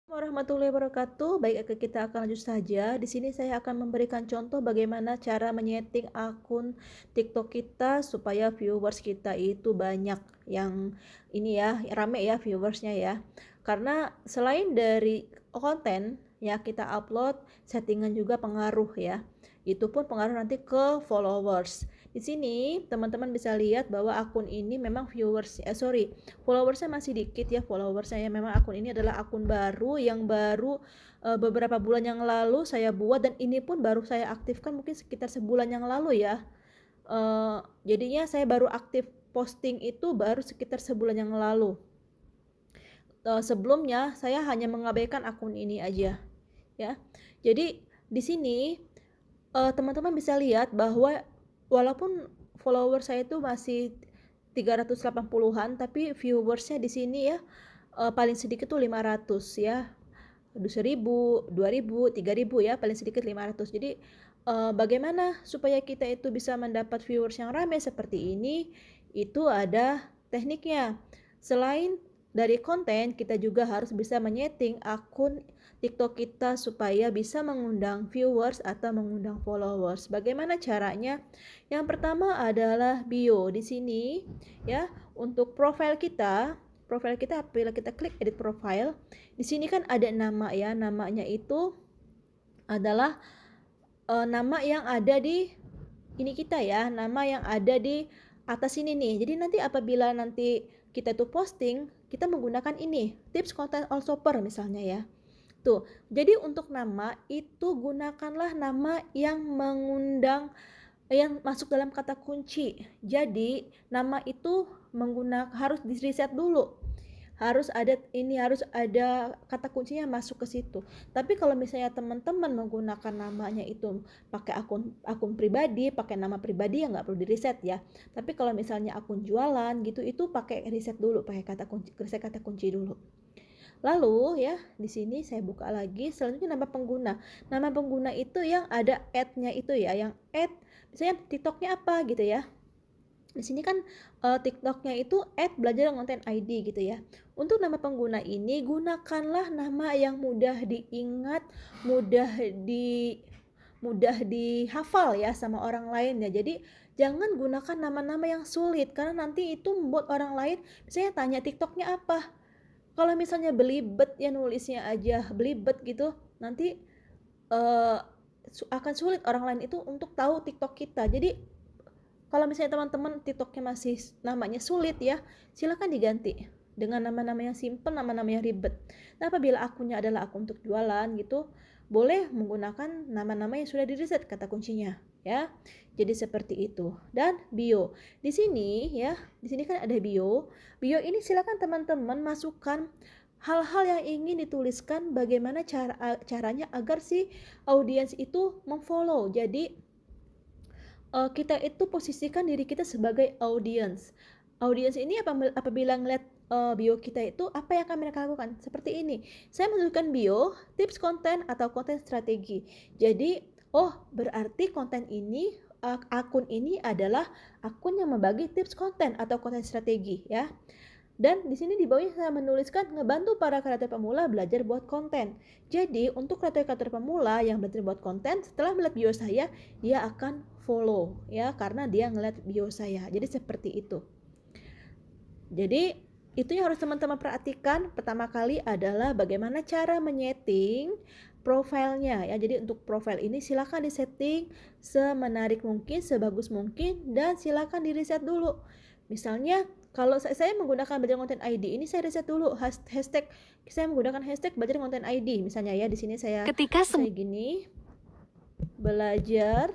Warahmatullahi wabarakatuh. Baik, kita akan lanjut saja. Di sini saya akan memberikan contoh bagaimana cara menyeting akun TikTok kita supaya viewers kita itu banyak yang ini ya, rame ya viewersnya ya. Karena selain dari konten ya kita upload, settingan juga pengaruh ya. Itu pun pengaruh nanti ke followers. Di sini teman-teman bisa lihat bahwa akun ini memang followersnya masih dikit ya. Followersnya ya, memang akun ini adalah akun baru yang baru beberapa bulan yang lalu saya buat, dan ini pun baru saya aktifkan mungkin sekitar sebulan yang lalu ya. Jadinya saya baru aktif posting itu baru sekitar sebulan yang lalu. Sebelumnya saya hanya mengabaikan akun ini aja ya. Jadi di sini teman-teman bisa lihat bahwa walaupun follower saya itu masih 380-an, tapi viewersnya di sini ya paling sedikit tuh 500 ya. 1000, 2000, 3000 ya, paling sedikit 500. Jadi bagaimana supaya kita itu bisa mendapat viewers yang ramai seperti ini? Itu ada tekniknya. Selain dari konten, kita juga harus bisa menyeting akun TikTok kita supaya bisa mengundang viewers atau mengundang followers. Bagaimana caranya? Yang pertama adalah bio di sini ya. Untuk profil kita apabila kita klik edit profile, di sini kan ada nama ya. Namanya itu adalah nama yang ada di ini kita ya, nama yang ada di atas ini nih. Jadi nanti apabila nanti kita tuh posting, kita menggunakan ini, tips content all shopper misalnya ya. Tuh, jadi untuk nama itu gunakanlah nama yang mengundang, yang masuk dalam kata kunci. Jadi nama itu harus di reset dulu. Harus ada kata kuncinya masuk ke situ. Tapi kalau misalnya teman-teman menggunakan namanya itu pakai akun pribadi, pakai nama pribadi, ya nggak perlu di reset ya. Tapi kalau misalnya akun jualan gitu, itu pakai reset dulu, pakai reset kata kunci dulu. Lalu ya, di sini saya buka lagi. Selanjutnya nama pengguna. Nama pengguna itu yang ada add-nya itu ya, yang add misalnya TikToknya apa gitu ya. Di sini kan TikToknya itu @belajar_konten_id gitu ya. Untuk nama pengguna ini gunakanlah nama yang mudah diingat, mudah dihafal ya sama orang lain ya. Jadi jangan gunakan nama-nama yang sulit, karena nanti itu membuat orang lain misalnya tanya TikToknya apa. Kalau misalnya belibet ya, nulisnya aja belibet gitu, nanti akan sulit orang lain itu untuk tahu TikTok kita. Jadi kalau misalnya teman-teman TikToknya masih namanya sulit ya, silakan diganti dengan nama-nama yang simple, nama-nama yang ribet. Nah, apabila akunnya adalah akun untuk jualan gitu, boleh menggunakan nama-nama yang sudah di-reset kata kuncinya ya. Jadi seperti itu. Dan bio. Di sini ya, di sini kan ada bio. Bio ini silakan teman-teman masukkan hal-hal yang ingin dituliskan, bagaimana caranya agar si audiens itu memfollow. Jadi kita itu posisikan diri kita sebagai audience. Audience ini apabila ngeliat bio kita itu, apa yang akan mereka lakukan? Seperti ini. Saya menuliskan bio, tips konten atau konten strategi. Jadi, berarti konten ini, akun ini adalah akun yang membagi tips konten atau konten strategi ya. Dan di sini di bawahnya saya menuliskan ngebantu para kreator pemula belajar buat konten. Jadi untuk kreator-kreator pemula yang belajar buat konten, setelah melihat bio saya, dia akan follow ya, karena dia ngeliat bio saya. Jadi seperti itu. Jadi itu yang harus teman-teman perhatikan. Pertama kali adalah bagaimana cara menyeting profilnya ya. Jadi untuk profil ini silakan disetting semenarik mungkin, sebagus mungkin, dan silakan di reset dulu. Misalnya kalau saya menggunakan belajar konten ID, ini saya reset dulu hashtag. Saya menggunakan hashtag belajar konten ID misalnya ya. Di sini saya gini, belajar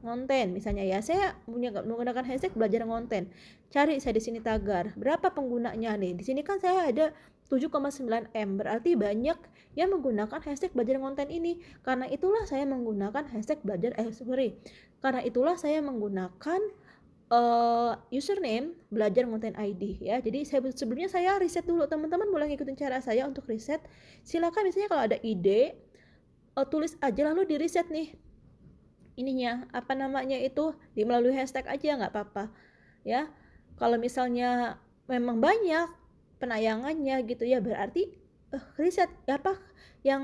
konten misalnya ya. Saya menggunakan hashtag belajar konten. Cari saya di sini tagar. Berapa penggunanya nih? Di sini kan saya ada 7,9 M. Berarti banyak yang menggunakan hashtag belajar konten ini. Karena itulah saya menggunakan hashtag Karena itulah saya menggunakan username belajar konten ID ya. Jadi sebelumnya saya riset dulu. Teman-teman boleh ngikutin cara saya untuk riset. Silakan misalnya kalau ada ide, tulis aja lalu di riset nih ininya, apa namanya itu, di melalui hashtag aja nggak apa-apa ya. Kalau misalnya memang banyak penayangannya gitu ya, berarti riset apa yang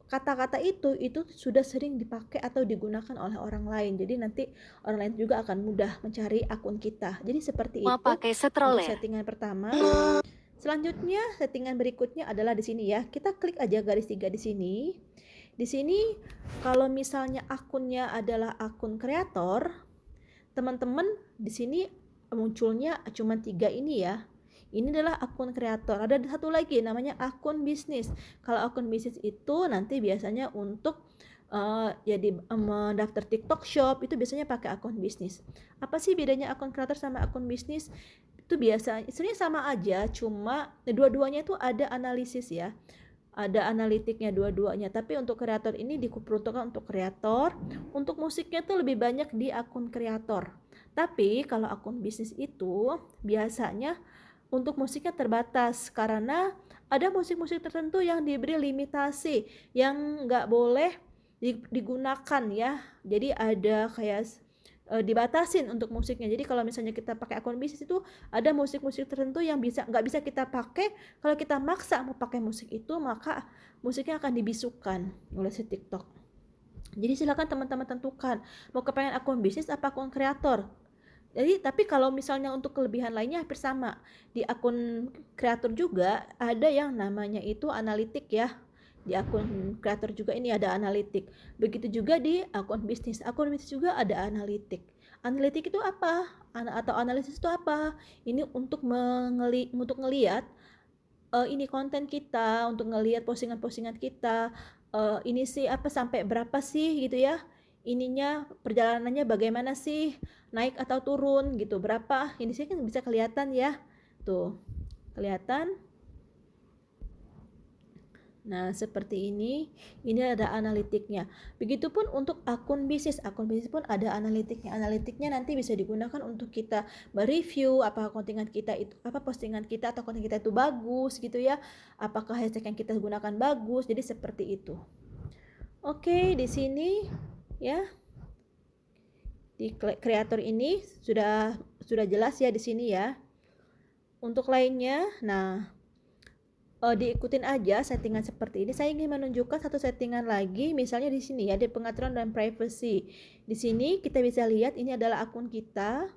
kata-kata itu sudah sering dipakai atau digunakan oleh orang lain. Jadi nanti orang lain juga akan mudah mencari akun kita. Jadi seperti Mau itu pakai untuk stroller. settingan pertama. Selanjutnya settingan berikutnya adalah di sini ya. Kita klik aja garis 3 di sini. Di sini kalau misalnya akunnya adalah akun kreator, teman-teman di sini munculnya cuma 3 ini ya. Ini adalah akun kreator. Ada satu lagi namanya akun bisnis. Kalau akun bisnis itu nanti biasanya untuk jadi mendaftar TikTok Shop itu biasanya pakai akun bisnis. Apa sih bedanya akun kreator sama akun bisnis? Itu biasanya sebenarnya sama aja, cuma dua-duanya itu ada analisis ya. Ada analitiknya dua-duanya, tapi untuk kreator ini diperuntukkan untuk kreator, untuk musiknya tuh lebih banyak di akun kreator. Tapi kalau akun bisnis itu biasanya untuk musiknya terbatas karena ada musik-musik tertentu yang diberi limitasi yang nggak boleh digunakan ya. Jadi ada kayak dibatasin untuk musiknya. Jadi kalau misalnya kita pakai akun bisnis itu ada musik-musik tertentu yang nggak bisa kita pakai. Kalau kita maksa mau pakai musik itu, maka musiknya akan dibisukan oleh si TikTok. Jadi silakan teman-teman tentukan mau kepengen akun bisnis apa akun kreator. Jadi tapi kalau misalnya untuk kelebihan lainnya hampir sama. Di akun kreator juga ada yang namanya itu analitik ya. Di akun kreator juga ini ada analitik. Begitu juga di akun bisnis. Akun bisnis juga ada analitik. Analitik itu apa? Atau analisis itu apa? Ini untuk untuk ngelihat ini konten kita, untuk ngelihat postingan-postingan kita. Ini sih apa sampai berapa sih gitu ya? Ininya perjalanannya bagaimana sih, naik atau turun gitu, berapa ini sih kan bisa kelihatan ya, tuh kelihatan. Nah seperti ini ada analitiknya. Begitupun untuk akun bisnis pun ada analitiknya nanti bisa digunakan untuk kita mereview apa postingan kita atau konten kita itu bagus gitu ya, apakah hashtag yang kita gunakan bagus, jadi seperti itu. Oke, di sini ya di kreator ini sudah jelas ya di sini ya. Untuk lainnya, nah diikutin aja settingan seperti ini. Saya ingin menunjukkan satu settingan lagi, misalnya di sini ya di pengaturan dan privacy. Di sini kita bisa lihat ini adalah akun kita.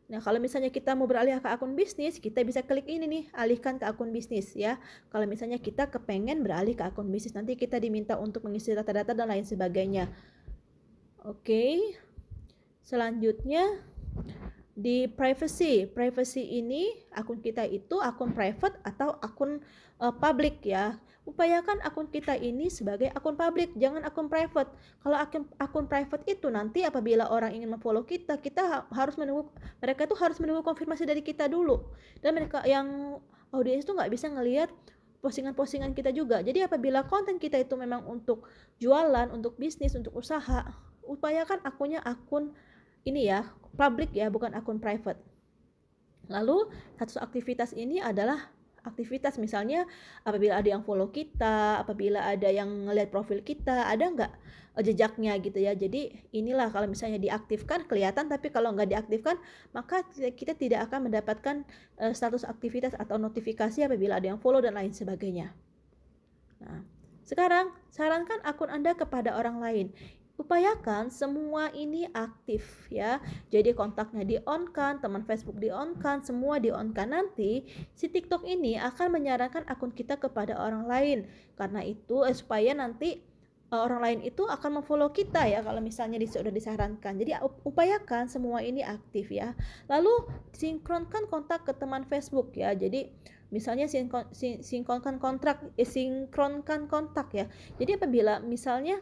Nah, kalau misalnya kita mau beralih ke akun bisnis, kita bisa klik ini nih, alihkan ke akun bisnis ya. Kalau misalnya kita kepengen beralih ke akun bisnis, nanti kita diminta untuk mengisi data-data dan lain sebagainya. Oke. Selanjutnya di privacy ini akun kita itu akun private atau akun public ya. Upayakan akun kita ini sebagai akun public, jangan akun private. Kalau akun private itu nanti apabila orang ingin memfollow kita harus menunggu, mereka tuh harus menunggu konfirmasi dari kita dulu, dan mereka yang audiens itu nggak bisa ngelihat postingan-postingan kita juga. Jadi apabila konten kita itu memang untuk jualan, untuk bisnis, untuk usaha, upayakan akunnya akun ini ya, public ya, bukan akun private. Lalu satu aktivitas ini adalah aktivitas misalnya apabila ada yang follow kita, apabila ada yang ngelihat profil kita, ada nggak jejaknya gitu ya. Jadi inilah kalau misalnya diaktifkan kelihatan, tapi kalau nggak diaktifkan maka kita tidak akan mendapatkan status aktivitas atau notifikasi apabila ada yang follow dan lain sebagainya. Nah, sekarang sarankan akun Anda kepada orang lain. Upayakan semua ini aktif ya. Jadi kontaknya di-on-kan, teman Facebook di-on-kan, semua di-on-kan. Nanti si TikTok ini akan menyarankan akun kita kepada orang lain. Karena itu supaya nanti orang lain itu akan memfollow kita ya kalau misalnya sudah disarankan. Jadi upayakan semua ini aktif ya. Lalu sinkronkan kontak ke teman Facebook ya. Jadi misalnya sinkronkan kontak ya. Jadi apabila misalnya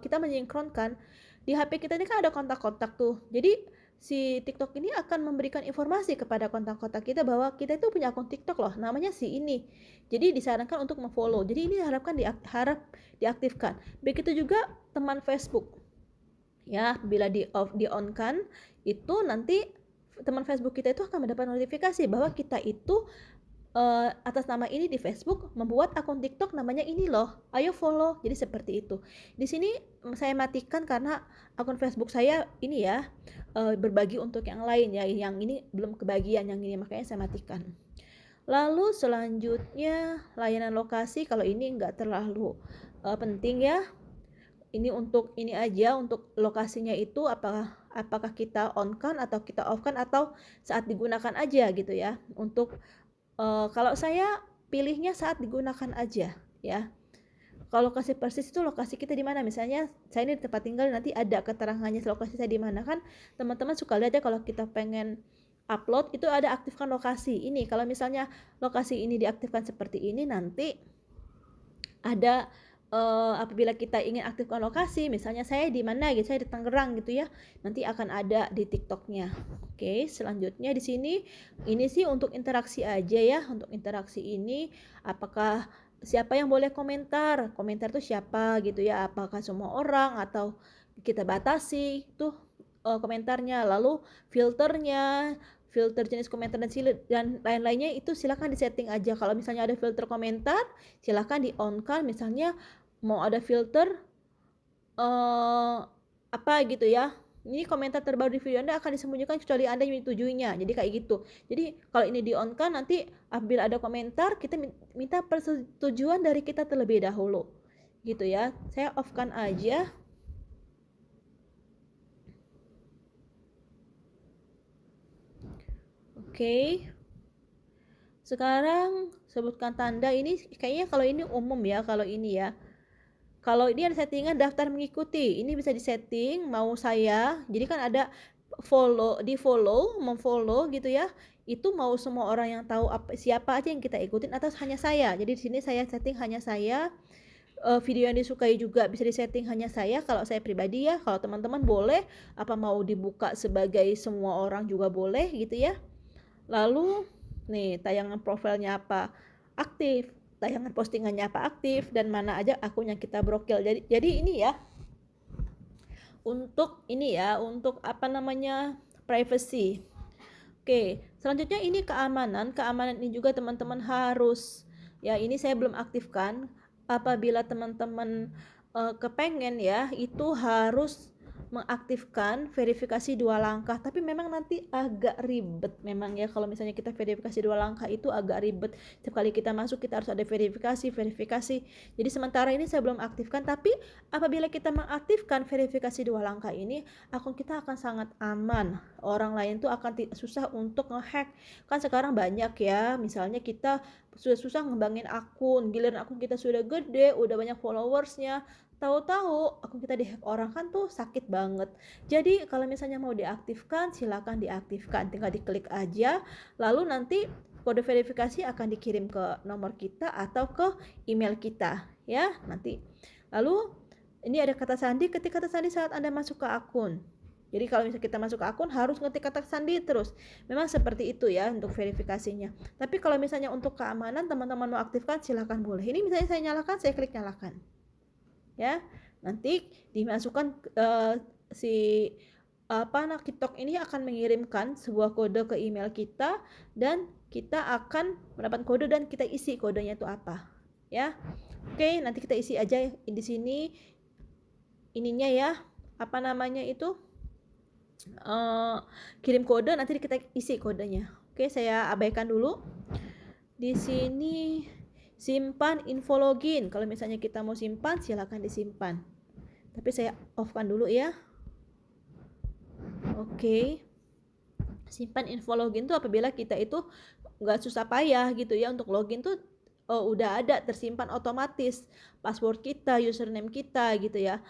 kita menyinkronkan di HP kita ini kan ada kontak-kontak tuh. Jadi si TikTok ini akan memberikan informasi kepada kontak-kontak kita bahwa kita itu punya akun TikTok loh, namanya si ini. Jadi disarankan untuk memfollow. Jadi ini harap diaktifkan. Begitu juga teman Facebook. Ya, bila di-on kan, itu nanti teman Facebook kita itu akan mendapat notifikasi bahwa kita itu atas nama ini di Facebook membuat akun TikTok namanya ini loh, ayo follow. Jadi seperti itu. Di sini saya matikan karena akun Facebook saya ini ya berbagi untuk yang lain ya, yang ini belum kebagian, yang ini makanya saya matikan. Lalu selanjutnya layanan lokasi, kalau ini enggak terlalu penting ya. Ini untuk ini aja, untuk lokasinya itu apakah kita on kan atau kita off kan atau saat digunakan aja gitu ya. Untuk kalau saya pilihnya saat digunakan aja ya. Kalau lokasi persis itu lokasi kita di mana, misalnya saya ini di tempat tinggal, nanti ada keterangannya lokasi saya di mana kan. Teman-teman suka lihat ya kalau kita pengen upload itu ada aktifkan lokasi. Ini kalau misalnya lokasi ini diaktifkan seperti ini, nanti ada apabila kita ingin aktifkan lokasi, misalnya saya di mana gitu, saya di Tangerang gitu ya, nanti akan ada di TikToknya. Oke, selanjutnya di sini ini sih untuk interaksi aja ya. Untuk interaksi ini, apakah siapa yang boleh komentar? Komentar tuh siapa gitu ya? Apakah semua orang atau kita batasi tuh komentarnya? Lalu filternya, filter jenis komentar dan lain-lainnya itu silakan disetting aja. Kalau misalnya ada filter komentar, silakan di on kan. Misalnya mau ada filter apa gitu ya, ini komentar terbaru di video Anda akan disembunyikan kecuali Anda yang menyetujui-nya. Jadi kayak gitu. Jadi kalau ini di on kan, nanti apabila ada komentar kita minta persetujuan dari kita terlebih dahulu gitu ya. Saya off kan aja. Oke. Sekarang sebutkan tanda. Ini kayaknya kalau ini umum ya, kalau ini ya. Kalau ini ada settingan daftar mengikuti, ini bisa disetting mau saya. Jadi kan ada follow, di follow, memfollow gitu ya. Itu mau semua orang yang tahu siapa aja yang kita ikutin atau hanya saya. Jadi di sini saya setting hanya saya. Video yang disukai juga bisa disetting hanya saya kalau saya pribadi ya. Kalau teman-teman boleh, apa mau dibuka sebagai semua orang juga boleh gitu ya. Lalu nih tayangan profilnya apa aktif, tayangan postingannya apa aktif, dan mana aja akun yang kita brokil. Jadi ini ya untuk apa namanya, privacy. Oke, selanjutnya ini keamanan. Keamanan ini juga teman-teman harus ya, ini saya belum aktifkan. Apabila teman-teman kepengen ya, itu harus mengaktifkan verifikasi 2 langkah, tapi memang nanti agak ribet memang ya. Kalau misalnya kita verifikasi 2 langkah itu agak ribet. Setiap kali kita masuk kita harus ada verifikasi. Jadi sementara ini saya belum aktifkan, tapi apabila kita mengaktifkan verifikasi 2 langkah ini, akun kita akan sangat aman. Orang lain tuh akan susah untuk ngehack. Kan sekarang banyak ya, misalnya kita sudah susah ngembangin akun, giliran akun kita sudah gede, udah banyak followersnya, tahu-tahu akun kita dihack orang, kan tuh sakit banget. Jadi kalau misalnya mau diaktifkan, silakan diaktifkan, tinggal diklik aja, lalu nanti kode verifikasi akan dikirim ke nomor kita atau ke email kita ya nanti. Lalu ini ada kata sandi, ketik kata sandi saat Anda masuk ke akun. Jadi kalau misalnya kita masuk ke akun harus ngetik kata sandi terus. Memang seperti itu ya untuk verifikasinya. Tapi kalau misalnya untuk keamanan teman-teman mau aktifkan, silakan boleh. Ini misalnya saya nyalakan, saya klik nyalakan. Ya, nanti dimasukkan TikTok ini akan mengirimkan sebuah kode ke email kita, dan kita akan mendapat kode dan kita isi kodenya itu apa ya. Oke, nanti kita isi aja di sini ininya ya, apa namanya itu, kirim kode, nanti kita isi kodenya. Oke, saya abaikan dulu. Di sini simpan info login. Kalau misalnya kita mau simpan, silakan disimpan. Tapi saya off-kan dulu ya. Oke. Simpan info login tuh apabila kita itu nggak susah payah gitu ya, untuk login tuh udah ada tersimpan otomatis password kita, username kita gitu ya.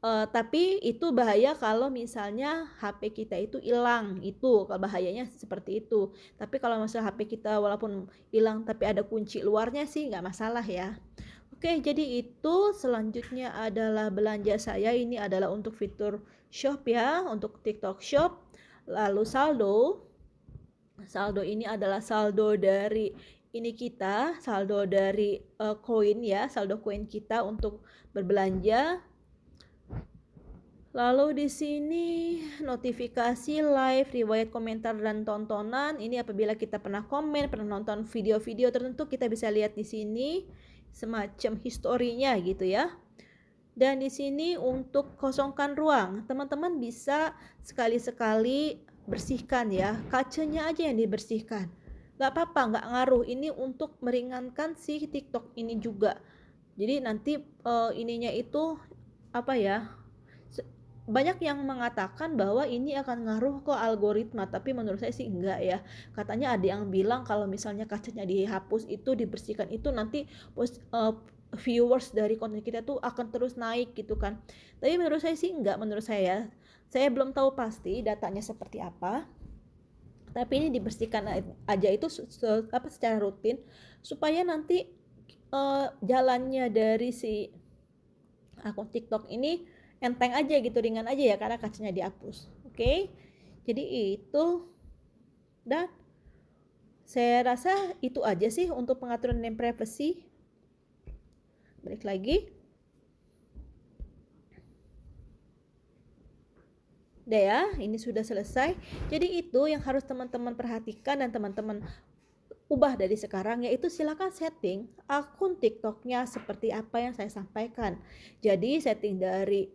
Tapi itu bahaya kalau misalnya HP kita itu hilang, itu bahayanya seperti itu. Tapi kalau misalnya HP kita walaupun hilang tapi ada kunci luarnya sih nggak masalah ya. Oke, jadi itu selanjutnya adalah belanja saya. Ini adalah untuk fitur shop ya, untuk TikTok Shop. Lalu saldo ini adalah saldo dari ini kita, saldo dari koin ya, saldo koin kita untuk berbelanja. Lalu di sini notifikasi live, riwayat komentar dan tontonan. Ini apabila kita pernah komen, pernah nonton video-video tertentu, kita bisa lihat di sini semacam historinya gitu ya. Dan di sini untuk kosongkan ruang, teman-teman bisa sekali-sekali bersihkan ya, kacanya aja yang dibersihkan. nggak apa-apa, nggak ngaruh, ini untuk meringankan si TikTok ini juga. Jadi nanti ininya itu apa ya, banyak yang mengatakan bahwa ini akan ngaruh ke algoritma, tapi menurut saya sih enggak ya. Katanya ada yang bilang kalau misalnya kacanya dihapus itu, dibersihkan itu, nanti viewers dari konten kita tuh akan terus naik gitu kan. Tapi menurut saya sih enggak, menurut saya belum tahu pasti datanya seperti apa, tapi ini dibersihkan aja itu secara rutin, supaya nanti jalannya dari si akun TikTok ini enteng aja gitu, ringan aja ya, karena kacanya dihapus. Oke, jadi itu, dan saya rasa itu aja sih untuk pengaturan dan privacy. Balik lagi, udah ya, ini sudah selesai. Jadi itu yang harus teman-teman perhatikan dan teman-teman ubah dari sekarang, yaitu silakan setting akun TikToknya seperti apa yang saya sampaikan. Jadi setting dari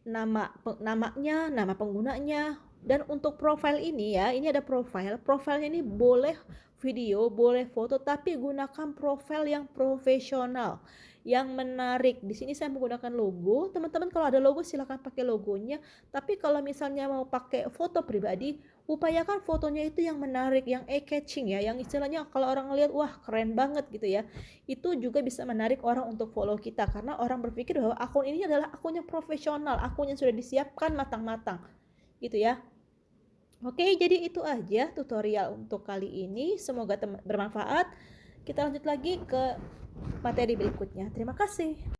namanya, nama penggunanya, dan untuk profile ini ya, ini ada profilnya ini boleh video, boleh foto, tapi gunakan profile yang profesional, yang menarik. Di sini saya menggunakan logo. Teman-teman kalau ada logo silakan pakai logonya, tapi kalau misalnya mau pakai foto pribadi, upayakan fotonya itu yang menarik, yang eye-catching ya, yang istilahnya kalau orang ngeliat wah keren banget gitu ya. Itu juga bisa menarik orang untuk follow kita, karena orang berpikir bahwa akun ini adalah akun yang profesional, akun yang sudah disiapkan matang-matang gitu ya. Oke, jadi itu aja tutorial untuk kali ini, semoga bermanfaat. Kita lanjut lagi ke materi berikutnya. Terima kasih.